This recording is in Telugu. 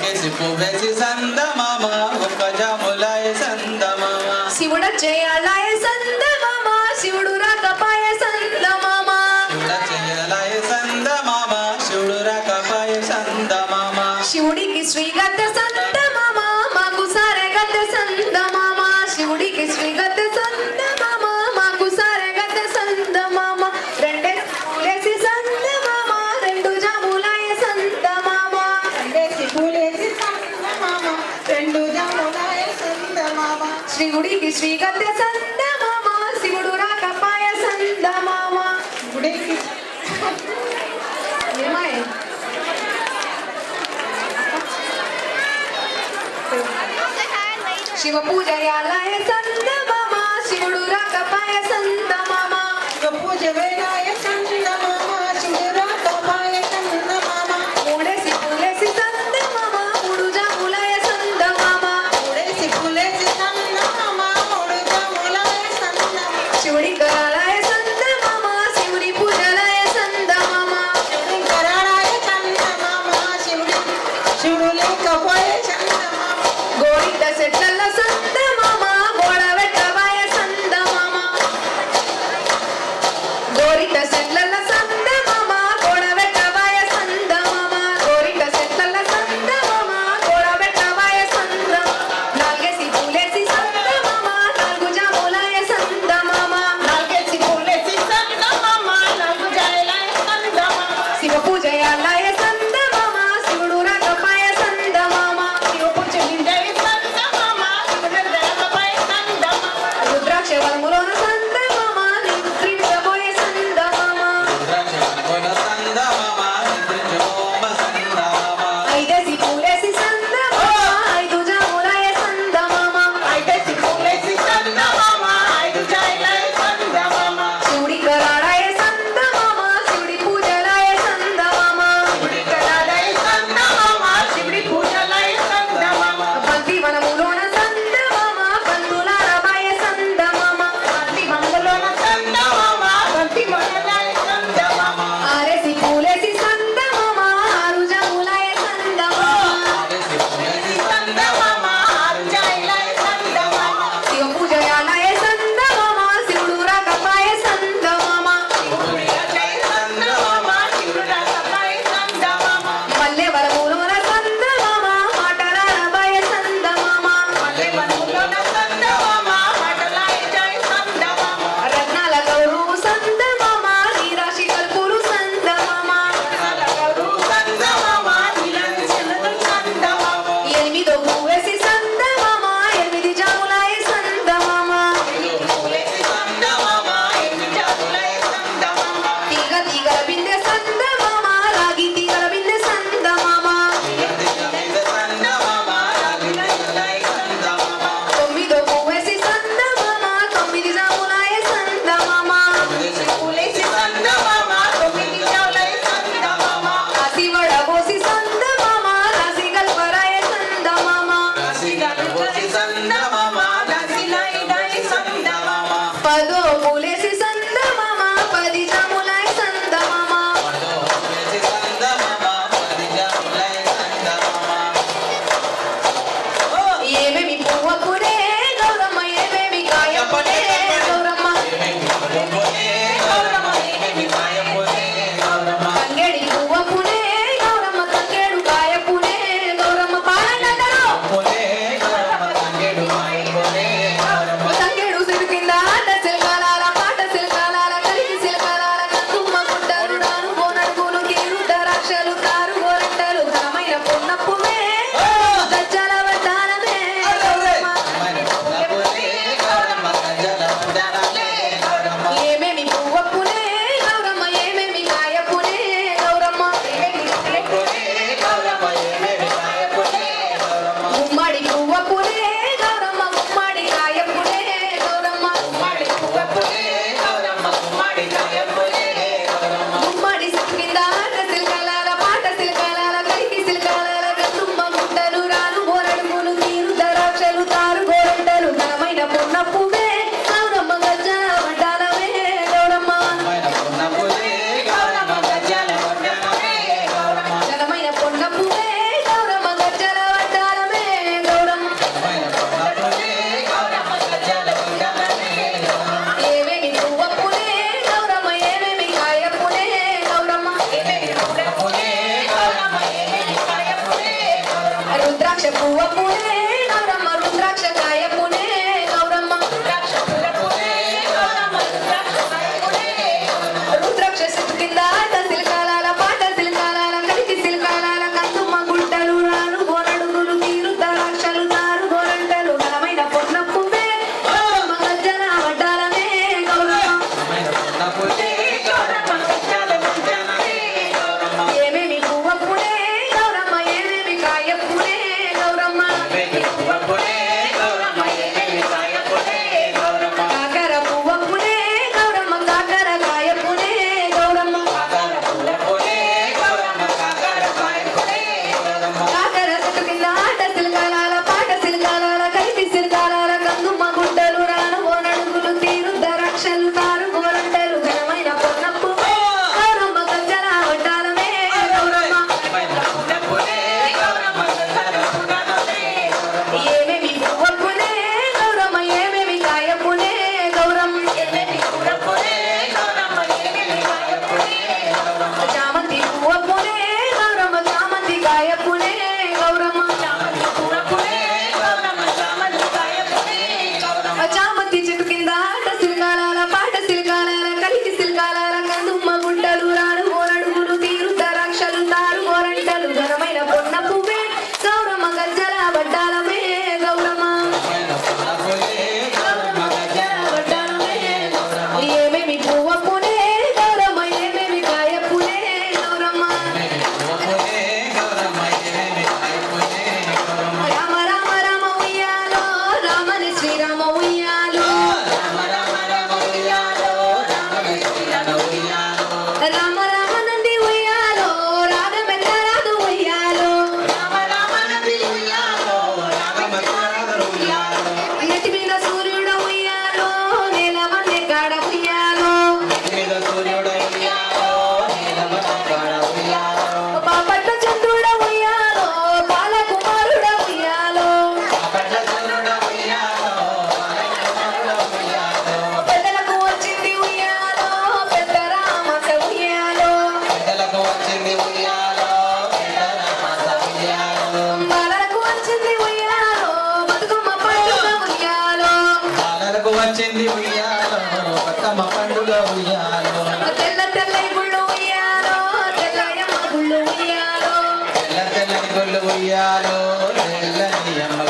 పువ్వేసి సందమామ ఒక్క జాములాయ సందమామ శివుడ చేయాలాయ సందమామ శివుడు రాకపాయ సందమామ శివుడ చేయాలాయ సందమామ శివుడు రాకపాయ సందమామ శివుడికి శ్రీగద్ద సందమామ మాకు సారెగద్ద సందమామ శివుడికి శ్రీగద్ద సందమామ మాకు సారెగద్ద సందమామ రెండే పూలేసి సందమామ రెండు జాములాయ సందమామ రెండేసి పూలేసి సందమామ రెండు జాములాయ సందమామ శివుడికి శ్రీగద్ద సందమామ శివుడు రాకపాయ సందమామ గుడికి ఏమాయ శివ పూజయాలయ సందమామ శివుడు రాకపాయ సందమామ పూజ వేలాయ సందమామ శివుడు రాకపాయ సందమామ మూడేసి పూలేసి సందమామ మూడు జాములాయ సందమామ మూడేసి పూలేసి సందమామ మూడు జాములాయ సందమామ శివుడి కరాలయ సందమామ శివుడి పూజలయ సందమామ శివుడి కరాళాయ సందమామ శివుడు లేకపోయ సందమామ గోరింట సెట్ల సందమామ గోడ వెట్టవాయ సందమామ గోరింట సెట్ల సందమామ గోడ వెట్టవాయ సందమామ గోరింట సెట్ల సందమామ గోడ వెట్టవాయ సందమామ నాగేసి పూలేసి సందమామ నాలుగు జాములాయ సందమామ నాగేసి పూలేసి సందమామ నాలుగు జాములాయ సందమామ శివ పూజయాలయ సందమామ శివుడు రాకపాయ సందమామ శివ పూజ నిందయ సందమామ శివుడు రాకపాయ సందమామ రుద్రాక్ష వనములోన సందమామ నిద్రించబోయే సందమామ రుద్రాక్ష సందమామ నిద్రించబోమ సందమామ ఐదేసి పూలేసి సందమామ ఐదు జాములాయ సందమామ ఐదేసి పూలేసి సందమామ ఐదు జాములాయ సందమామ శివుడి కరాళాయ సందమామ శివుడి పూజలాయ సందమామ శివుడి కరాళాయ సందమామ శివుడి పూజలాయ సందమామ బంతి వనములోన సందమామ బంధులారబాయ సందమామ బంతి మంగళోన సందమామ బంతి మంగళాయ సందమామ ఆరేసి పూలేసి సందమామ ఆరు జాములాయ సందమామ ఆరేసి పువ్వేసి సందమామ ఆరు జాములాయ సందమామ శివ పూజయాలయ సందమామ శివుడు రాకపాయ సందమామ సందమామ శివుడు రాకపాయ సందమామ మల్లె వరములోన సందమామ మాటలారబాయ సందమామ మల్లె వనములోన సందమామ మాటలాయ జయ సందమామ రత్నాల గౌరు సందమామ నీరాశి కల్పులు సందమామ నలగరు సందమామ నీలంచనలు సందమామ ఎనిమిదో పూవేసి సందమామ ఎనిమిది జాములాయ సందమామ పూలేసి సందమామ ఎన్ని జాములాయ సందమామ తీగ తీగల బిందె సందమామ రాగి తీగల బిందె సందమామ సందమామ రాగిలాయ సందమామ తొమ్మిదో పూవేసి సందమామ తొమ్మిది జాములాయ సందమామ పూలేసి సందమామ తొమ్మిది జాములాయ సందమామ రాసి వడబోసి సందమామ రాసి గల్పరాయ సందమామ రాశిగలబోసి సందమామ రాశిలాయ జయ సందమామ పదో పూలేసి సందమామ పది జాములాయ సందమామ పదో పువ్వేసి సందమామ పది జాములాయ సందమామ ఏమేమి పువ్వపునే గౌరమ్మ ఏమేమి కాయపునే గౌరమ్మ తంగేడి పువ్వపునే గౌరమ్మ తంగేడు కాయపునే గౌరమ్మ పాలనదరో తంగేడు సిరికింద ఆట సిల్కాలాల పాట సిల్కాలాల కలిగి సిల్కాలాల కన్నుమ్మ గుడ్డలు నాను గోనడుగులు కీరు దరాక్షలు కారు గోరంటలు ఘనమైన పొన్నప్పుమే గజ్జల వడ్డానమే గౌరమ్మ ఏమేమి పువ్వపునే గౌరమ్మ ఏమేమి కాయపునే గౌరమ్మ గుమ్మడి పువ్వపునే గౌరమ్మ గుమ్మడి కాయపునే గౌరమ్మ గుమ్మడి సిక్కింద ఆట సిల్కలాల పాట సిల్కలాల కలిగి సిల్కలాల గన్నుమ్మ గుడ్డలు రాను గోరడుగులు తీరు దరాక్షలు తారు గోరంటలు ఘనమైన పొన్నప్పువే గౌరమ్మ గజ్జల వడ్డానమే గౌరమ్మ ఘనమైన పొన్నప్పువే గౌరమ్మ గజ్జల రుద్రాక్ష పువ్వ పునే గౌరమ్మ రుద్రాక్ష కాయ పునే గౌరమ్మ రుద్రాక్ష చెట్టు కింద ఆట సిల్కాలాల పాట సిల్కాలాల కలికి సిల్కాలాల కందుమ్మ గుట్టలు రాను గోరడుగులు తీరు ద్రాక్షలు తారు గోరంటలు ఘనమైన పొన్న పువ్వే గౌరమ్మ గజ్జల వడ్డాలనే గౌరమ్మ ఏమేమి పువ్వ పునే గౌరమ్మ ఏమేమి కాయ పునే గౌరమ్మ కాకర పువ్వ పునే గౌరమ్మ కాకర కాయ పునే గౌరమ్మ కాకర చెట్టు కింద ఆట సిల్కాలాల పాట సిల్కాలాల కలిపి సిల్కాలాల కందుమ్మ గుడ్డలు రాను ఓనడుగులు తీరు ద్రాక్షలు తారు గోరంటలు ఘనమైన పొన్న పువ్వే గౌరమ్మ గజ్జల వడ్డాలమే గౌరమ్మ ఏమేమి పువ్వ పునే గౌరమ్మ ఏమేమి కాయ పునే గౌరమ్మ చామంతి పువ్వ పునే గౌరమ్మ చామంతి కాయ పునే గౌరమ్మ చామంతి చెట్టు కింద ఆట సిల్కాలాల పాట సిల్కాలాల కలికి సిల్కాలాల కందుమ్మ గుడ్డలు రాను గోరడుగులు తీరు ద్రాక్షలు తారు గోరంటలు ఘనమైన పొన్న పువ్వే గౌరమ్మ గజ్జల వడ్డాలమే గౌరమ్మ ఏమేమి పువ్వ పునే గౌరమ్మ ఏమేమి కాయ పునే గౌరమ్మ రామ రామ రామ ఉయ్యాలో రామని శ్రీరామ ఉయ్యాలో రామ రామ నంది ఉయ్యాలో రాగమెత్తరాదు ఉయ్యాలో నెట్టి మీద సూర్యుడు ఉయ్యాలో నేల వన్నె కాడ ఉయ్యాలో పాపట్ల చంద్రుడ ఉయ్యాలో బాలకుమారుడ ఉయ్యాలో పెద్దలకు వచ్చింది ఉయ్యాలో పెద్ద రామస ఉయ్యాలో బాలలకు వచ్చింది ఉయ్యాలో బతుకమ్మ పండుగ ఉయ్యాలో వచ్చింది ఉయ్యాలో బతుకమ్మ పండుగ ఉయ్యాలో తెల్ల తెల్లై గుళ్ళు ఉయ్యాలో తెల్లయమ్మ గుళ్ళు ఉయ్యాలో తెల్లని గొల్లు ఉయ్యాలో తెల్లని అమ్మ